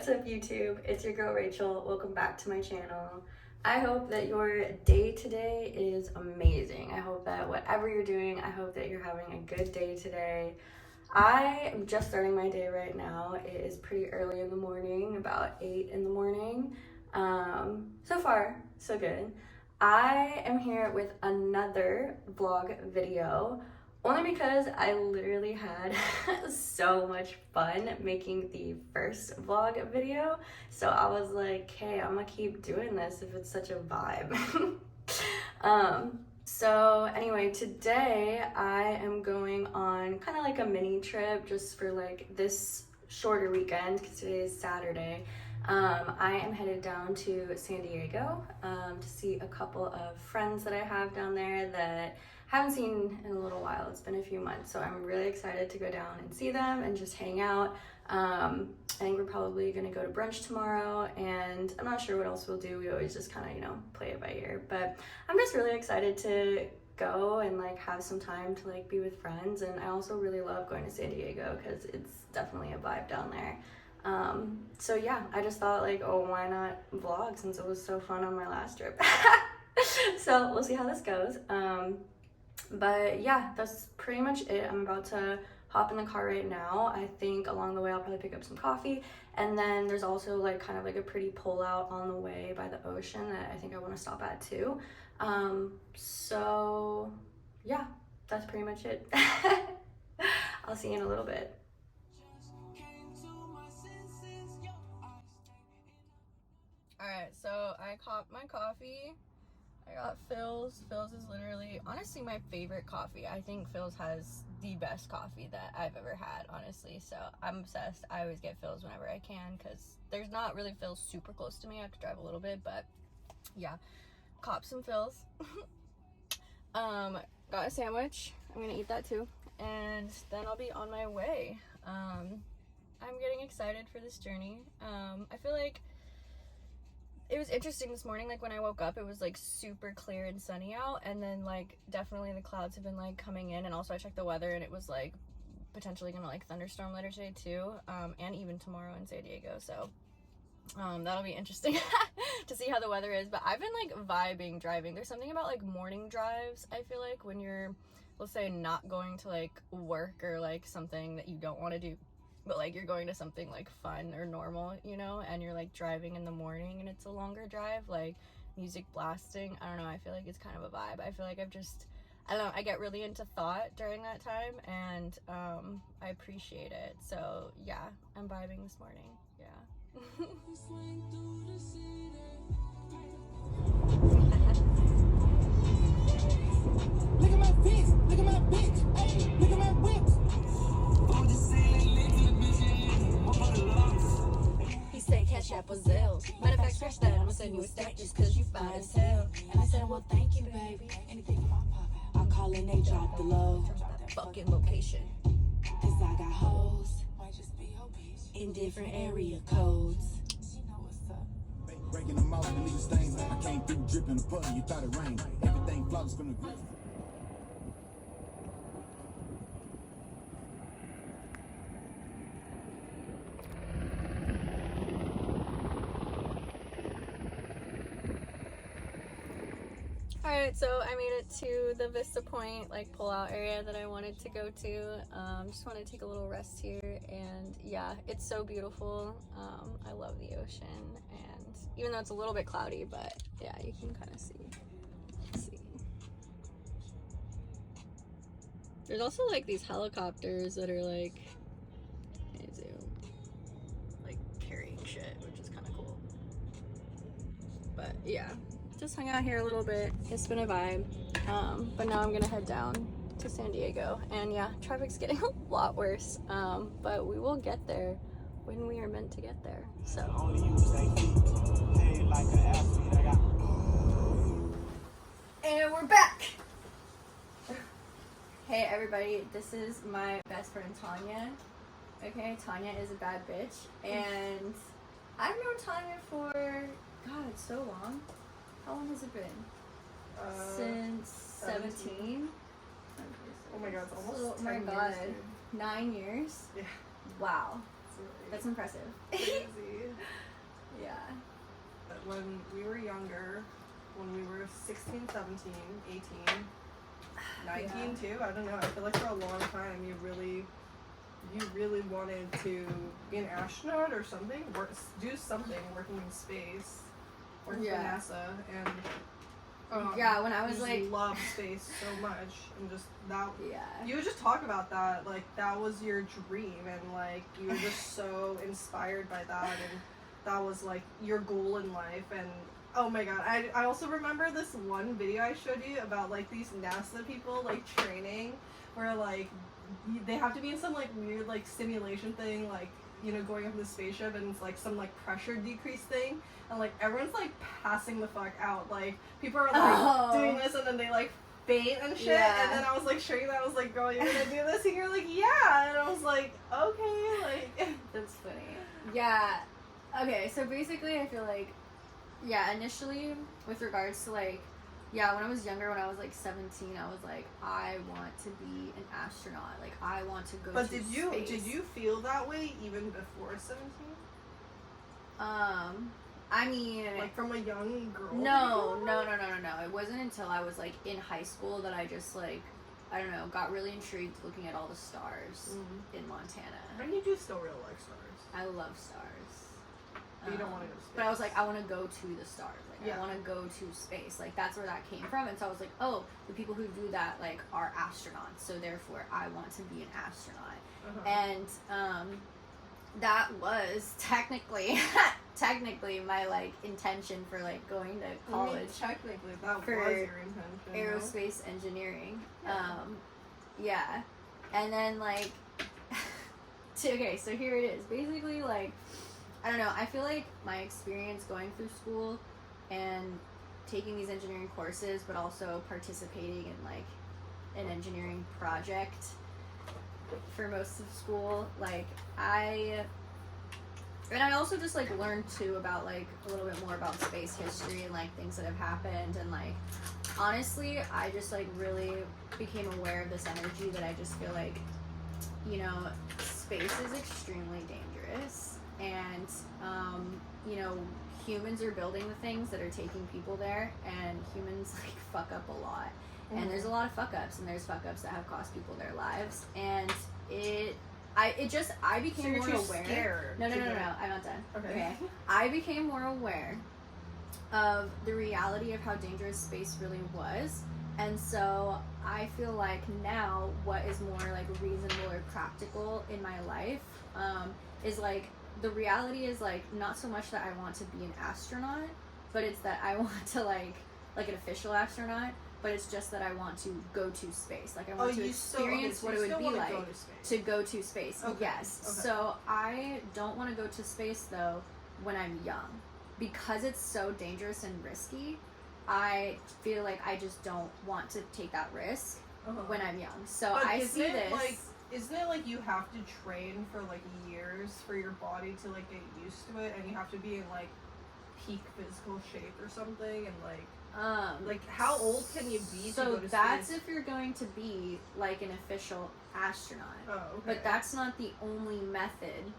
What's up YouTube? It's your girl Rachel. Welcome back to my channel. I hope that your day today is amazing. I hope that whatever you're doing, I hope that you're having a good day today. I am just starting my day right now. It is pretty early in the morning, about 8 in the morning. So far, so good. I am here with another vlog video. Only because I literally had so much fun making the first vlog video. So I was like, hey, I'm gonna keep doing this if it's such a vibe. So anyway, today I am going on kind of like a mini trip just for like this shorter weekend because today is Saturday. I am headed down to San Diego to see a couple of friends that I have down there that I haven't seen in a little while. It's been a few months, so I'm really excited to go down and see them and just hang out. I think we're probably gonna go to brunch tomorrow, and I'm not sure what else we'll do. We always just kind of, you know, play it by ear, but I'm just really excited to go and like have some time to like be with friends. And I also really love going to San Diego because it's definitely a vibe down there. So yeah, I just thought like, oh, why not vlog since it was so fun on my last trip. So we'll see how this goes. But yeah, that's pretty much it. I'm about to hop in the car right now. I think along the way I'll probably pick up some coffee, and then there's also like kind of like a pretty pullout on the way by the ocean that I think I want to stop at too. So yeah, that's pretty much it. I'll see you in a little bit. Alright, so I copped my coffee. I got Phil's. Phil's is literally, honestly, my favorite coffee. I think Phil's has the best coffee that I've ever had, honestly. So I'm obsessed. I always get Phil's whenever I can because there's not really Phil's super close to me. I have to drive a little bit, but yeah, cop some Phil's. Got a sandwich. I'm gonna eat that too, and then I'll be on my way. I'm getting excited for this journey. I feel like it was interesting this morning, like when I woke up, it was like super clear and sunny out, and then like definitely the clouds have been like coming in, and also I checked the weather and it was like potentially gonna like thunderstorm later today too, and even tomorrow in San Diego, so that'll be interesting to see how the weather is. But I've been like vibing driving. There's something about like morning drives, I feel like, when you're, let's say, not going to like work or like something that you don't want to do, but like you're going to something like fun or normal, you know, and you're like driving in the morning and it's a longer drive, like music blasting. I don't know, I feel like it's kind of a vibe. I feel like I don't know, I get really into thought during that time, and I appreciate it. So yeah, I'm vibing this morning. Yeah. Look at my bitch, look at my bitch, hey, look at my whip. He said cash app or Zelle. Matter of fact, scratch that, I'ma send you a stack just cause you fine as hell. And I said, well, thank you, baby. Anything you want, Papa. I'm calling, they drop the low. Fucking location. Cause I got hoes. Might just be your bitch. In different area codes. She know what's up. Breaking them out and leave stains. I came through dripping the puddle, you thought it rained. Everything flawless from the grip. Alright, so I made it to the Vista Point, like pull-out area that I wanted to go to. Just want to take a little rest here, and yeah, it's so beautiful. I love the ocean, and even though it's a little bit cloudy, but yeah, you can kind of see. There's also like these helicopters that are like, like carrying shit, which is kind of cool. But yeah, just hung out here a little bit. It's been a vibe. But now I'm gonna head down to San Diego, and yeah, traffic's getting a lot worse. But we will get there when we are meant to get there. So. And we're back. Hey everybody, this is my best friend Tanya. Okay, Tanya is a bad bitch, and I've known Tanya for, God, it's so long. How long has it been? Since 17. Oh my god, it's almost 10 years, dude. 9 years? Yeah. Wow. That's impressive. Crazy. Yeah. But when we were younger, when we were 16, 17, 18, 19 too, I don't know, I feel like for a long time you really wanted to be an astronaut or something, do something, working in space, working for NASA, and when I was like, love space so much, and just that. Yeah. You would just talk about that, like that was your dream, and like you were just so inspired by that, and that was like your goal in life, and oh my god, I also remember this one video I showed you about like these NASA people like training, where like they have to be in some like weird like simulation thing, like, you know, going up in the spaceship, and it's like some like pressure decrease thing, and like everyone's like passing the fuck out, like people are like doing this, and then they like faint and shit, and then I was like showing that, I was like, girl, you're gonna do this, and you're like, yeah, and I was like, okay, like that's funny. Yeah. Okay, so basically I feel like, initially with regards to like, when I was younger, when I was like 17, I was like, I want to be an astronaut. Like, I want to go to space. But did you feel that way even before 17? I mean, like from a young girl? No. It wasn't until I was like in high school that I just like, I don't know, got really intrigued looking at all the stars in Montana. And you do still really like stars. I love stars. But you don't want to go to space. But I was like, I want to go to the stars. Like, I want to go to space. Like, that's where that came from. And so I was like, oh, the people who do that, like, are astronauts. So therefore, I want to be an astronaut. And that was technically my, like, intention for, like, going to college. I mean, technically, that was your intention. Aerospace engineering. Yeah. And then, like, okay, so here it is. Basically, like, I don't know, I feel like my experience going through school and taking these engineering courses, but also participating in like an engineering project for most of school, like I also just like learned too about like a little bit more about space history and like things that have happened, and like honestly I just like really became aware of this energy that I just feel like, you know, space is extremely dangerous. And, you know, humans are building the things that are taking people there, and humans, like, fuck up a lot. And there's a lot of fuck-ups, and there's fuck-ups that have cost people their lives. And I became more aware. Scared No, I'm not done. Okay. I became more aware of the reality of how dangerous space really was. And so I feel like now what is more, like, reasonable or practical in my life is, like, the reality is, like, not so much that I want to be an astronaut, but it's that I want to, like an official astronaut, but it's just that I want to go to space. Like, I want to experience what it would be like to go to space. Okay. Yes. Okay. So I don't want to go to space, though, when I'm young. Because it's so dangerous and risky, I feel like I just don't want to take that risk when I'm young. So but I see this... Like, isn't it like you have to train for like years for your body to like get used to it, and you have to be in like peak physical shape or something, and like how old can you be to go to space? So that's if you're going to be like an official astronaut. Oh, okay. But that's not the only method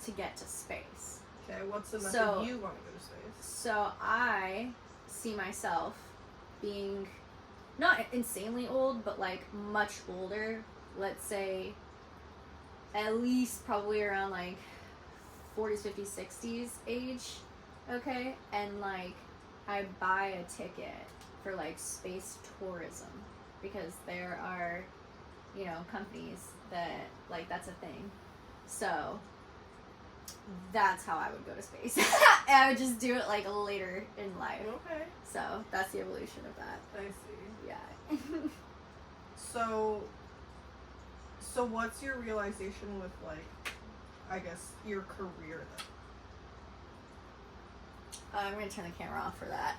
to get to space. Okay, what's the method you want to go to space? So I see myself being not insanely old, but like much older. Let's say at least probably around like 40s, 50s, 60s age, okay? And like I buy a ticket for like space tourism, because there are, you know, companies that like that's a thing. So that's how I would go to space. And I would just do it like later in life. Okay. So that's the evolution of that. I see. Yeah. So what's your realization with, like, I guess, your career, then? I'm going to turn the camera off for that.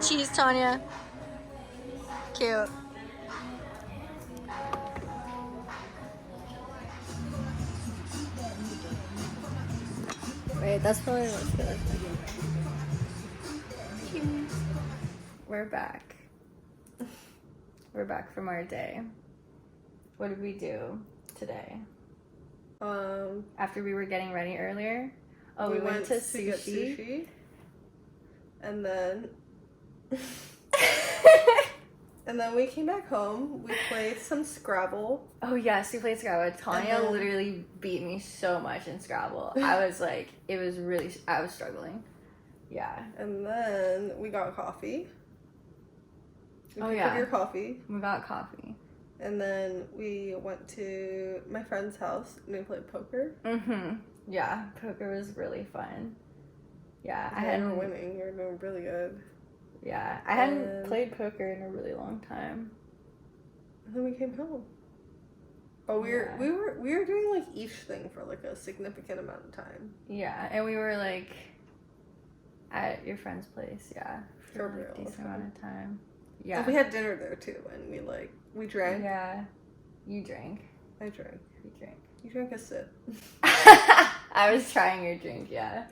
Cheese, Tanya. Cute. Wait, that's probably what's good. We're back. We're back from our day. What did we do today? After we were getting ready earlier? Oh, we went to sushi. Get sushi. And then... and then we came back home. We played some Scrabble. Oh, yes, we played Scrabble. Tanya literally beat me so much in Scrabble. I was like, I was struggling. Yeah. And then we got coffee. We picked up your coffee. We got coffee. And then we went to my friend's house and we played poker. Mm-hmm. Yeah, poker was really fun. Yeah, You were winning. You were doing really good. Yeah, I hadn't played poker in a really long time. And then we came home. But we were doing like each thing for like a significant amount of time. Yeah, and we were like at your friend's place. Yeah, for a decent amount of time. Yeah, and we had dinner there too, and we drank. Yeah, you drank. I drank. You drank. You drank a sip. I was trying your drink. Yeah.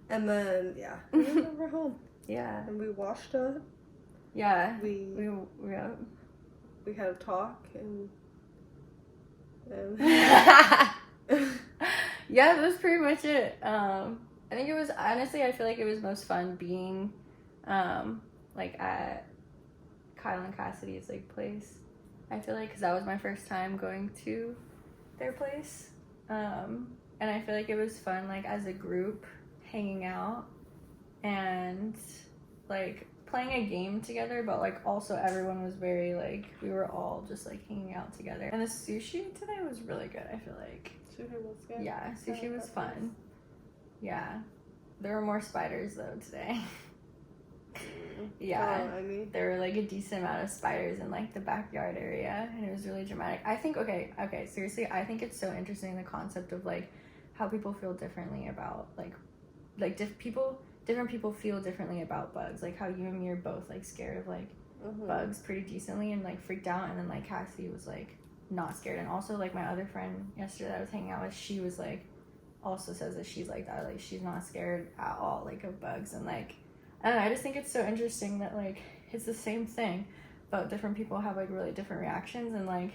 And then we were home. Yeah. And we washed up. Yeah. We had a talk and yeah, that was pretty much it. I think it was, honestly, I feel like it was most fun being like at Kyle and Cassidy's like place. I feel like because that was my first time going to their place, and I feel like it was fun like as a group hanging out and like playing a game together, but like also everyone was very like, we were all just like hanging out together. And the sushi today was really good. I feel like sushi was good. Yeah, sushi was fun. Yeah, there were more spiders though today. Yeah, there were like a decent amount of spiders in like the backyard area, and it was really dramatic. I think okay, seriously, I think it's so interesting, the concept of like how people feel differently about like different people feel differently about bugs. Like how you and me are both like scared of like bugs pretty decently and like freaked out, and then like Cassie was like not scared. And also like my other friend yesterday that I was hanging out with, she was like also says that she's like that, like she's not scared at all like of bugs. And like I don't know, I just think it's so interesting that like it's the same thing but different people have like really different reactions. And like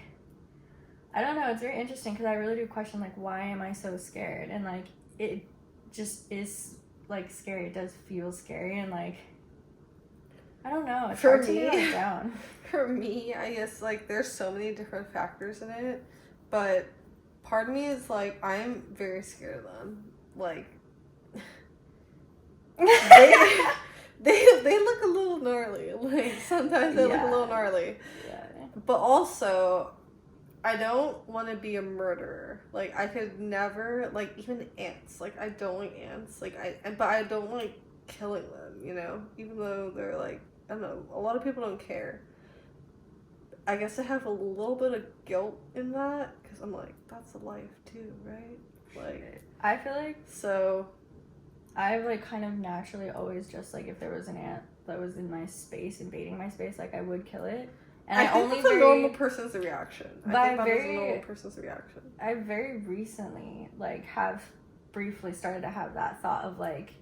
I don't know, it's very interesting because I really do question like, why am I so scared? And like it just is like scary. It does feel scary, and like I don't know, it's hard to get it down. For me, I guess like there's so many different factors in it, but part of me is like I'm very scared of them. Like they look a little gnarly. Like sometimes they look a little gnarly. Yeah. But also I don't want to be a murderer. Like, I could never, like, even ants. Like, I don't like ants. Like, but I don't like killing them, you know? Even though they're, like, I don't know, a lot of people don't care. I guess I have a little bit of guilt in that, because I'm like, that's a life, too, right? Like, I feel like... So... I've, like, kind of naturally always just, like, if there was an ant that was in my space, invading my space, like, I would kill it. And I think that's a normal person's reaction. I very recently, like, have briefly started to have that thought of, like,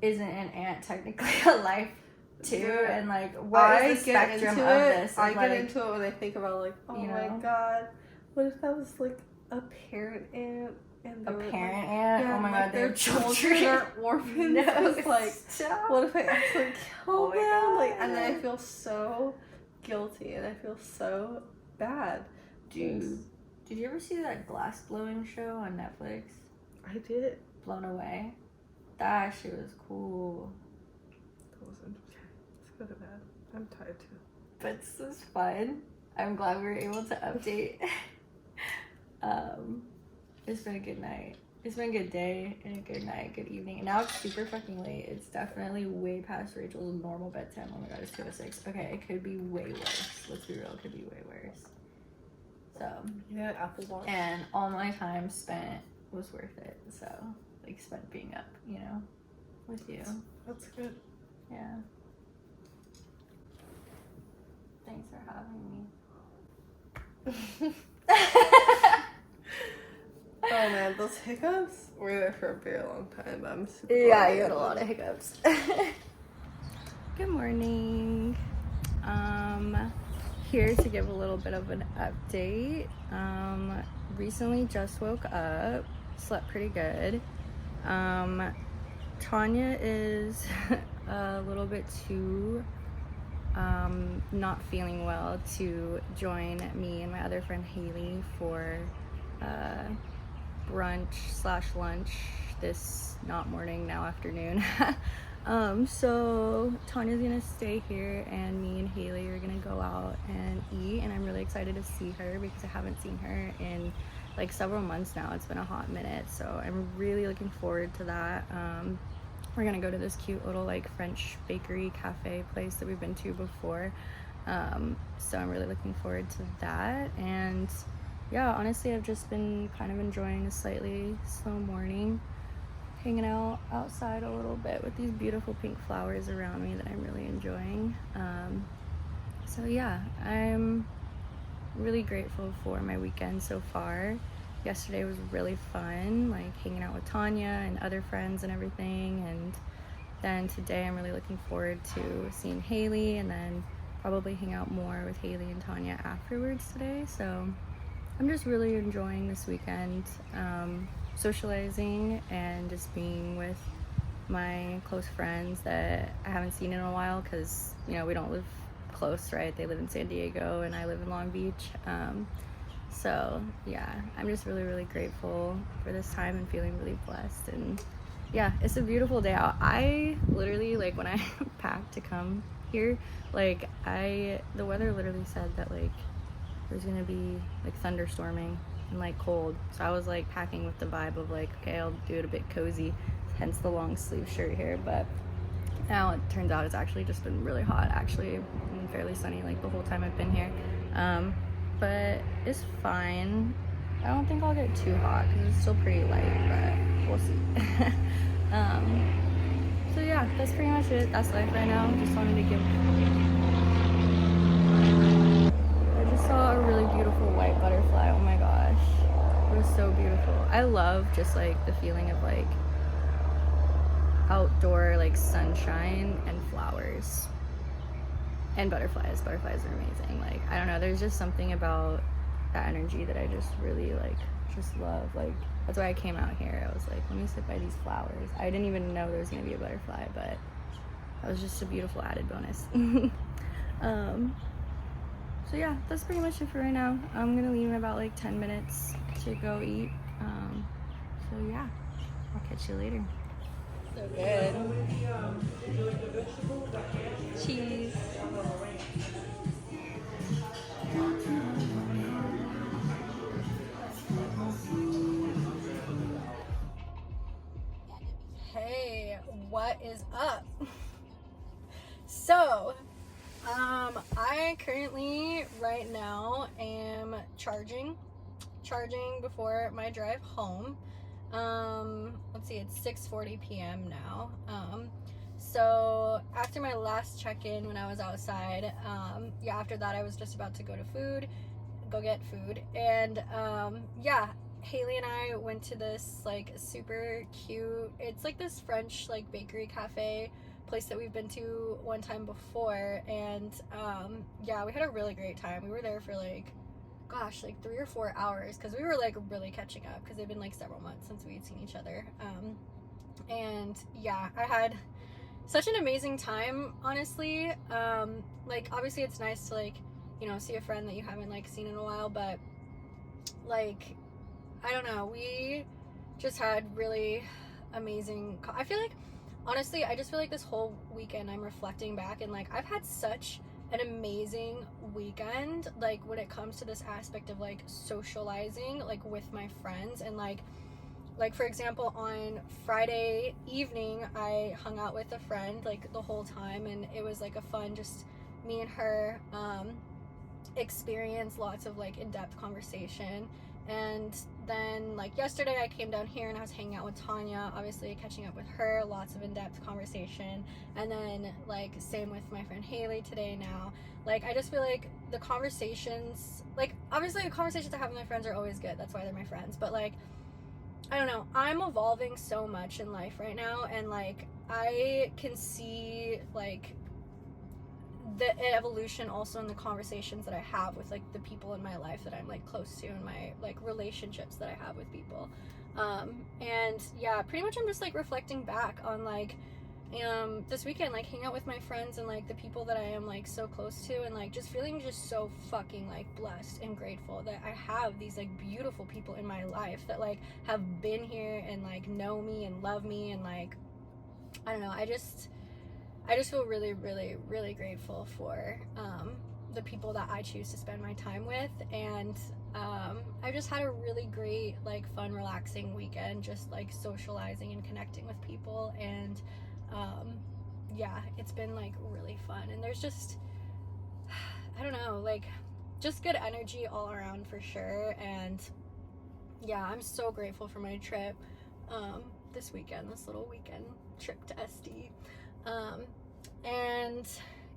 isn't an ant technically a life, too? Yeah. And, like, what is the spectrum of this? I get into it when I think about, like, oh my god, what if that was, like, a parent ant? And a parent ant? Yeah, oh my god, their children are orphans. No, it's like, what if I actually killed them? Like, and then I feel so guilty and I feel so bad. Dude, did you ever see that glass blowing show on Netflix? I did. Blown Away? That shit was cool. That was interesting. Let's go to bed. I'm tired too. But this was fun. I'm glad we were able to update. It's been a good night. It's been a good day and a good night, good evening. And now it's super fucking late. It's definitely way past Rachel's normal bedtime. Oh my god, it's 2:06. Okay, it could be way worse. Let's be real, it could be way worse. So yeah, Apple Watch. And all my time spent was worth it. So like spent being up, you know, with you. That's good. Yeah. Thanks for having me. Oh man, those hiccups were there for a very long time. I'm super glad you had a lot of hiccups. Good morning. here to give a little bit of an update. Recently just woke up, slept pretty good. Tanya is a little bit too not feeling well to join me and my other friend Haley for brunch/lunch this not morning, now afternoon. So Tanya's gonna stay here and me and Haley are gonna go out and eat, and I'm really excited to see her because I haven't seen her in like several months now. It's been a hot minute, so I'm really looking forward to that. We're gonna go to this cute little like French bakery cafe place that we've been to before, so I'm really looking forward to that. And yeah, honestly, I've just been kind of enjoying a slightly slow morning, hanging out outside a little bit with these beautiful pink flowers around me that I'm really enjoying. So yeah, I'm really grateful for my weekend so far. Yesterday was really fun, like hanging out with Tanya and other friends and everything. And then today I'm really looking forward to seeing Haley, and then probably hang out more with Haley and Tanya afterwards today. So I'm just really enjoying this weekend, socializing and just being with my close friends that I haven't seen in a while because, you know, we don't live close, right? They live in San Diego and I live in Long Beach. So yeah, I'm just really grateful for this time and feeling really blessed. And yeah, it's a beautiful day out. I literally, like, when I packed to come here, like, the weather literally said that like there's gonna be like thunderstorming and like cold, so I was like packing with the vibe of like, okay, I'll do it a bit cozy, hence the long sleeve shirt here. But now it turns out it's actually just been really hot, actually, and fairly sunny like the whole time I've been here. But it's fine. I don't think I'll get too hot because it's still pretty light, but we'll see. So yeah, that's pretty much it. That's life right now. Just wanted to give, I just saw a really beautiful white butterfly. Oh my gosh, it was so beautiful. I love just like the feeling of like outdoor like sunshine and flowers and butterflies. Butterflies are amazing. Like, I don't know, there's just something about that energy that I just really like, just love. Like, that's why I came out here. I was like, let me sit by these flowers. I didn't even know there was gonna be a butterfly, but that was just a beautiful added bonus. So yeah, that's pretty much it for right now. I'm gonna leave in about like 10 minutes to go eat. So yeah, I'll catch you later. So good. Cheese. Hey, what is up? So, I currently right now am charging before my drive home. Let's see, it's 6:40 p.m. now. So after my last check-in when I was outside, yeah, after that I was just about to go get food, and yeah, Haley and I went to this like super cute, it's like this French like bakery cafe place that we've been to one time before, and yeah, we had a really great time. We were there for like, gosh, like 3 or 4 hours because we were like really catching up because they've been like several months since we had seen each other. And yeah, I had such an amazing time, honestly. Like, obviously it's nice to like, you know, see a friend that you haven't like seen in a while, but like, I don't know, we just had really amazing, I feel like, honestly, I just feel like this whole weekend I'm reflecting back and like I've had such an amazing weekend, like when it comes to this aspect of like socializing like with my friends. And like for example, on Friday evening I hung out with a friend like the whole time, and it was like a fun, just me and her experience, lots of like in-depth conversation. And then like yesterday I came down here and I was hanging out with Tanya, obviously catching up with her, lots of in-depth conversation. And then like same with my friend Haley today now. Like, I just feel like the conversations, like obviously the conversations I have with my friends are always good, that's why they're my friends, but like, I don't know, I'm evolving so much in life right now, and like I can see like the evolution also in the conversations that I have with like the people in my life that I'm like close to, and my like relationships that I have with people. And yeah, pretty much I'm just like reflecting back on like this weekend, like hanging out with my friends and like the people that I am like so close to, and like just feeling just so fucking like blessed and grateful that I have these like beautiful people in my life that like have been here and like know me and love me, and like I don't know, I just feel really, really, really grateful for the people that I choose to spend my time with. And I just had a really great, like, fun, relaxing weekend, just like socializing and connecting with people. And yeah, it's been like really fun. And there's just, I don't know, like, just good energy all around for sure. And yeah, I'm so grateful for my trip this weekend, this little weekend trip to SD. And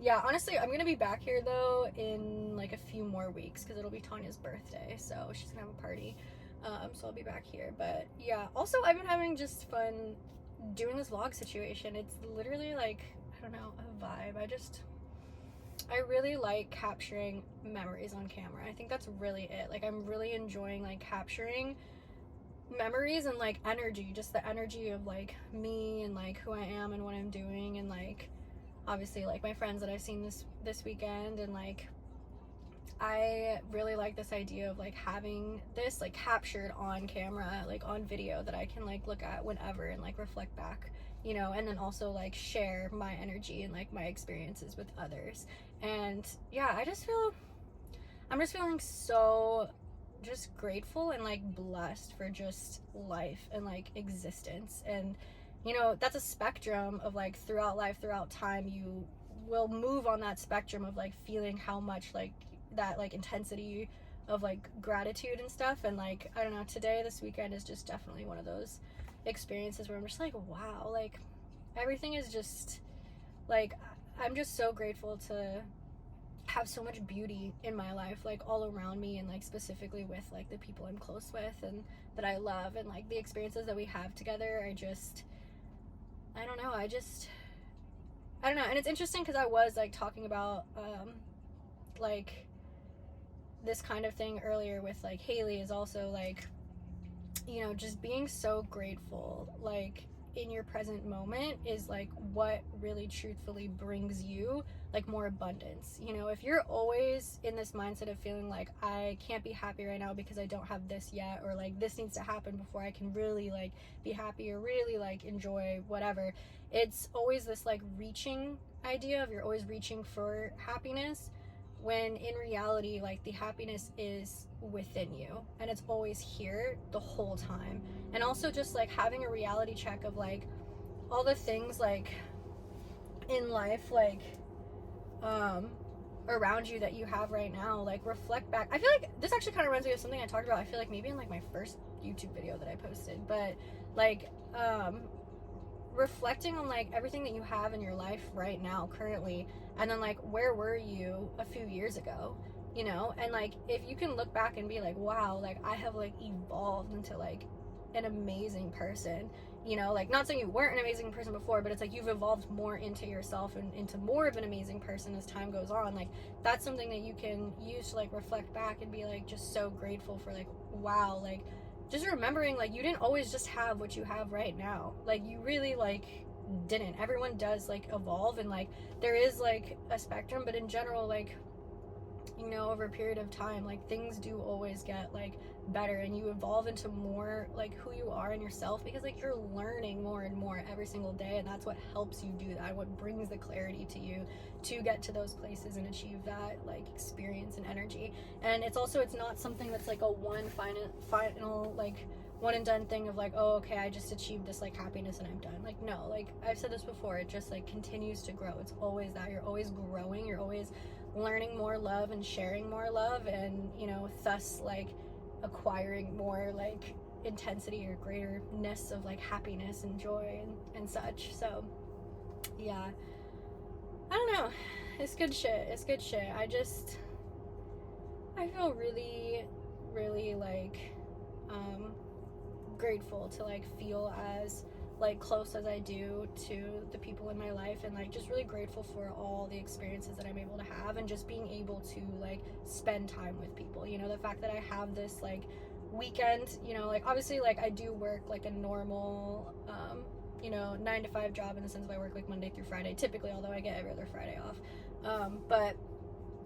yeah, honestly, I'm gonna be back here though in like a few more weeks because it'll be Tanya's birthday, so she's gonna have a party. So I'll be back here. But yeah, also I've been having just fun doing this vlog situation. It's literally like, I don't know, a vibe. I really like capturing memories on camera. I think that's really it. Like, I'm really enjoying like capturing memories and like energy, just the energy of like me and like who I am and what I'm doing, and like obviously like my friends that I've seen this weekend. And like I really like this idea of like having this like captured on camera, like on video, that I can like look at whenever and like reflect back, you know, and then also like share my energy and like my experiences with others. And yeah, I'm just feeling so just grateful and like blessed for just life and like existence. And you know, that's a spectrum of like throughout life, throughout time, you will move on that spectrum of like feeling how much like that like intensity of like gratitude and stuff. And like, I don't know, this weekend is just definitely one of those experiences where I'm just like, wow, like everything is just like, I'm just so grateful to have so much beauty in my life, like all around me, and like specifically with like the people I'm close with and that I love, and like the experiences that we have together. I don't know, I don't know. And it's interesting because I was like talking about like this kind of thing earlier with like Haley, is also like, you know, just being so grateful like in your present moment is like what really truthfully brings you like more abundance. You know, if you're always in this mindset of feeling like I can't be happy right now because I don't have this yet, or like this needs to happen before I can really like be happy or really like enjoy whatever, it's always this like reaching idea of you're always reaching for happiness, when in reality like the happiness is within you and it's always here the whole time. And also just like having a reality check of like all the things like in life, like around you that you have right now, like reflect back. I feel like this actually kind of reminds me of something I talked about, I feel like maybe in like my first YouTube video that I posted, but like reflecting on like everything that you have in your life right now currently, and then like where were you a few years ago, you know? And like if you can look back and be like, wow, like I have like evolved into like an amazing person, you know, like not saying you weren't an amazing person before, but it's like you've evolved more into yourself and into more of an amazing person as time goes on. Like that's something that you can use to like reflect back and be like just so grateful for, like, wow, like just remembering like you didn't always just have what you have right now. Like you really like didn't. Everyone does like evolve, and like there is like a spectrum, but in general, like, you know, over a period of time, like things do always get like better, and you evolve into more like who you are in yourself, because like you're learning more and more every single day, and that's what helps you do that, what brings the clarity to you to get to those places and achieve that like experience and energy. And it's also, it's not something that's like a one final like one and done thing of like, oh okay, I just achieved this like happiness and I'm done. Like no, like I've said this before, it just like continues to grow. It's always that, you're always growing, you're always learning more love and sharing more love, and you know, thus like acquiring more like intensity or greaterness of like happiness and joy and such. So yeah, I don't know, it's good shit. I feel really, really like grateful to like feel as like close as I do to the people in my life, and like just really grateful for all the experiences that I'm able to have, and just being able to like spend time with people. You know, the fact that I have this like weekend, you know, like obviously like I do work like a normal 9 to 5 job, in the sense that I work like Monday through Friday typically, although I get every other Friday off, but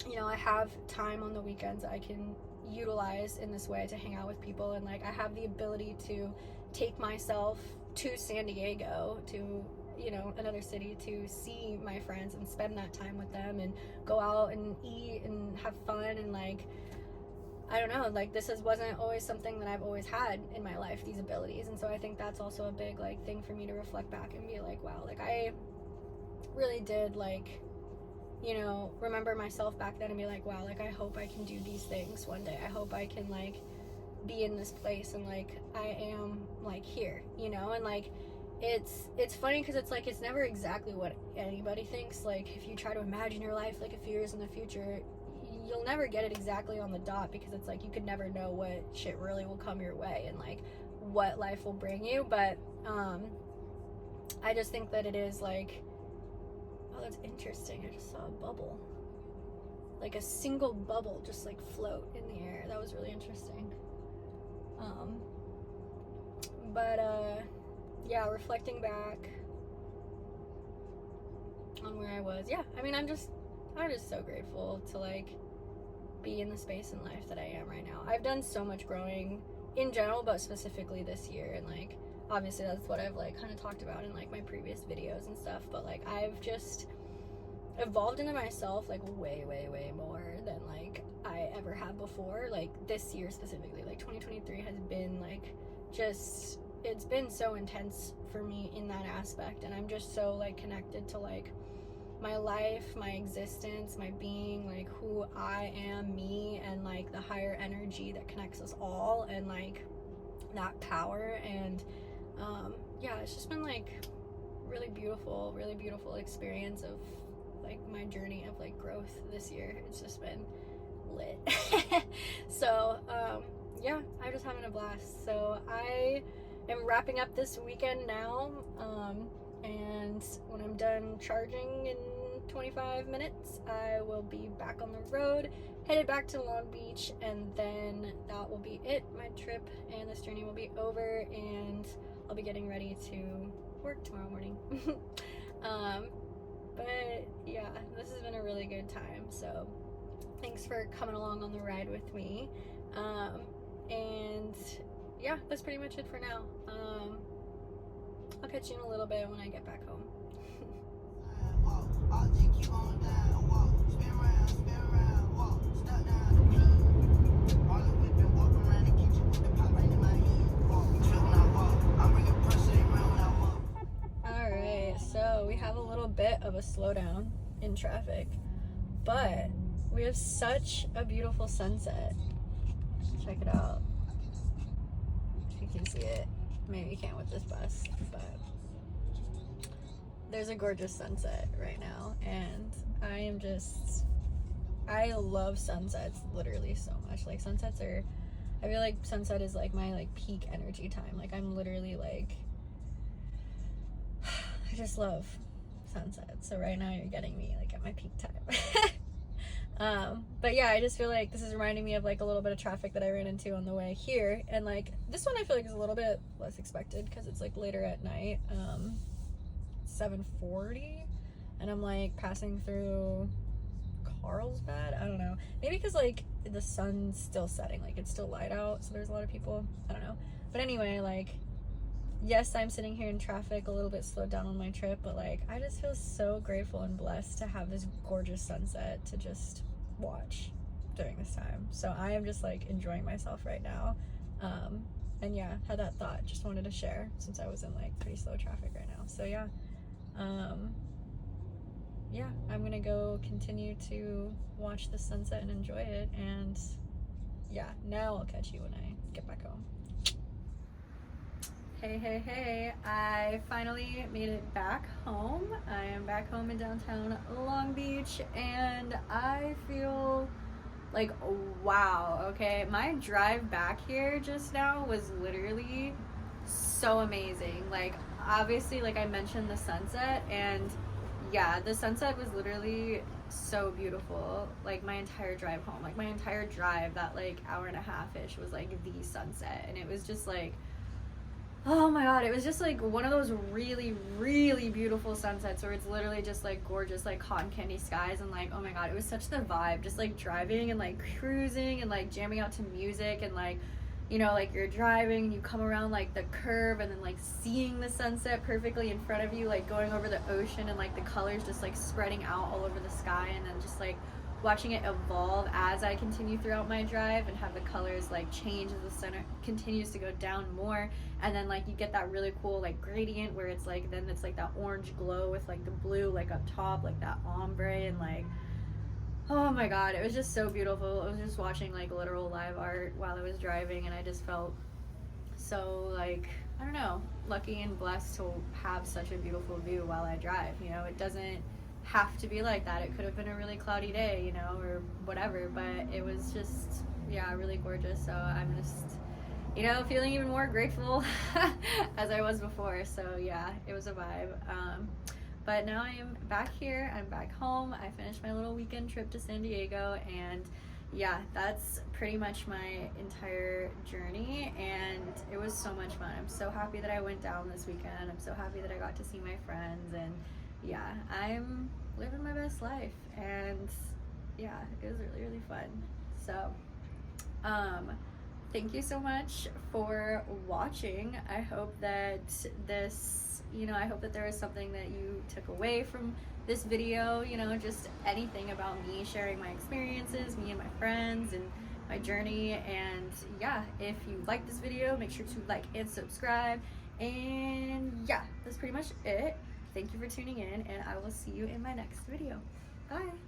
you know, I have time on the weekends that I can utilize in this way to hang out with people, and like I have the ability to take myself to San Diego, to, you know, another city, to see my friends and spend that time with them, and go out and eat and have fun, and like I don't know, like this wasn't always something that I've always had in my life, these abilities. And so I think that's also a big like thing for me to reflect back and be like, wow, like I really did like, you know, remember myself back then and be like, wow, like I hope I can do these things one day. I hope I can like be in this place, and like I am like here, you know. And like it's funny because it's like it's never exactly what anybody thinks. Like if you try to imagine your life like a few years in the future, you'll never get it exactly on the dot, because it's like you could never know what shit really will come your way and like what life will bring you. But I just think that it is like, oh, that's interesting, I just saw a bubble, like a single bubble just like float in the air. That was really interesting. Yeah, reflecting back on where I was, yeah, I mean, I'm just so grateful to like be in the space in life that I am right now. I've done so much growing in general, but specifically this year, and like obviously that's what I've like kind of talked about in like my previous videos and stuff, but like I've just evolved into myself like way more than like I ever have before. Like this year specifically, like 2023 has been like just, it's been so intense for me in that aspect, and I'm just so like connected to like my life, my existence, my being, like who I am, me, and like the higher energy that connects us all, and like that power. And yeah, it's just been like really beautiful experience of like my journey of like growth this year. It's just been lit. So yeah, I'm just having a blast. So I am wrapping up this weekend now, and when I'm done charging in 25 minutes, I will be back on the road, headed back to Long Beach, and then that will be it. My trip and this journey will be over, and I'll be getting ready to work tomorrow morning. But yeah, this has been a really good time, so thanks for coming along on the ride with me. And yeah, that's pretty much it for now. I'll catch you in a little bit when I get back home. Alright, so we have a little bit of a slowdown in traffic, but we have such a beautiful sunset. Check it out. If you can see it. Maybe you can't with this bus, but there's a gorgeous sunset right now, and I love sunsets literally so much. Like sunsets are, I feel like sunset is like my like peak energy time. Like I'm literally like, I just love sunsets. So right now you're getting me like at my peak time. But yeah, I just feel like this is reminding me of like a little bit of traffic that I ran into on the way here, and like this one I feel like is a little bit less expected because it's like later at night, 7:40, and I'm like passing through Carlsbad. I don't know, maybe because like the sun's still setting, like it's still light out, so there's a lot of people. I don't know, but anyway, like yes, I'm sitting here in traffic, a little bit slowed down on my trip, but like I just feel so grateful and blessed to have this gorgeous sunset to just watch during this time. So I am just like enjoying myself right now. And yeah, had that thought, just wanted to share since I was in like pretty slow traffic right now. So yeah, yeah, I'm gonna go continue to watch the sunset and enjoy it, and yeah, now I'll catch you when I get back home. Hey, I finally made it back home. I am back home in downtown Long Beach, and I feel like, wow, okay, my drive back here just now was literally so amazing. Like, obviously, like I mentioned the sunset, and yeah, the sunset was literally so beautiful. Like my entire drive home, like my entire drive, that like hour and a half ish was like the sunset, and it was just like, oh my god, it was just like one of those really, really beautiful sunsets where it's literally just like gorgeous, like cotton candy skies, and like, oh my god, it was such the vibe, just like driving and like cruising and like jamming out to music, and like, you know, like you're driving and you come around like the curve and then like seeing the sunset perfectly in front of you, like going over the ocean, and like the colors just like spreading out all over the sky, and then just like watching it evolve as I continue throughout my drive, and have the colors like change as the sun continues to go down more, and then like you get that really cool like gradient where it's like, then it's like that orange glow with like the blue like up top, like that ombre, and like, oh my god, it was just so beautiful. I was just watching like literal live art while I was driving, and I just felt so like, I don't know, lucky and blessed to have such a beautiful view while I drive. You know, it doesn't have to be like that. It could have been a really cloudy day, you know, or whatever, but it was just, yeah, really gorgeous. So I'm just, you know, feeling even more grateful as I was before. So yeah, it was a vibe. But now I am back here, I'm back home. I finished my little weekend trip to San Diego, and yeah, that's pretty much my entire journey, and it was so much fun. I'm so happy that I went down this weekend. I'm so happy that I got to see my friends, and yeah, I'm living my best life, and yeah, it was really, really fun. So, thank you so much for watching. I hope that this, you know, I hope that there was something that you took away from this video, you know, just anything about me sharing my experiences, me and my friends, and my journey. And yeah, if you like this video, make sure to like and subscribe. And yeah, that's pretty much it. Thank you for tuning in, and I will see you in my next video. Bye.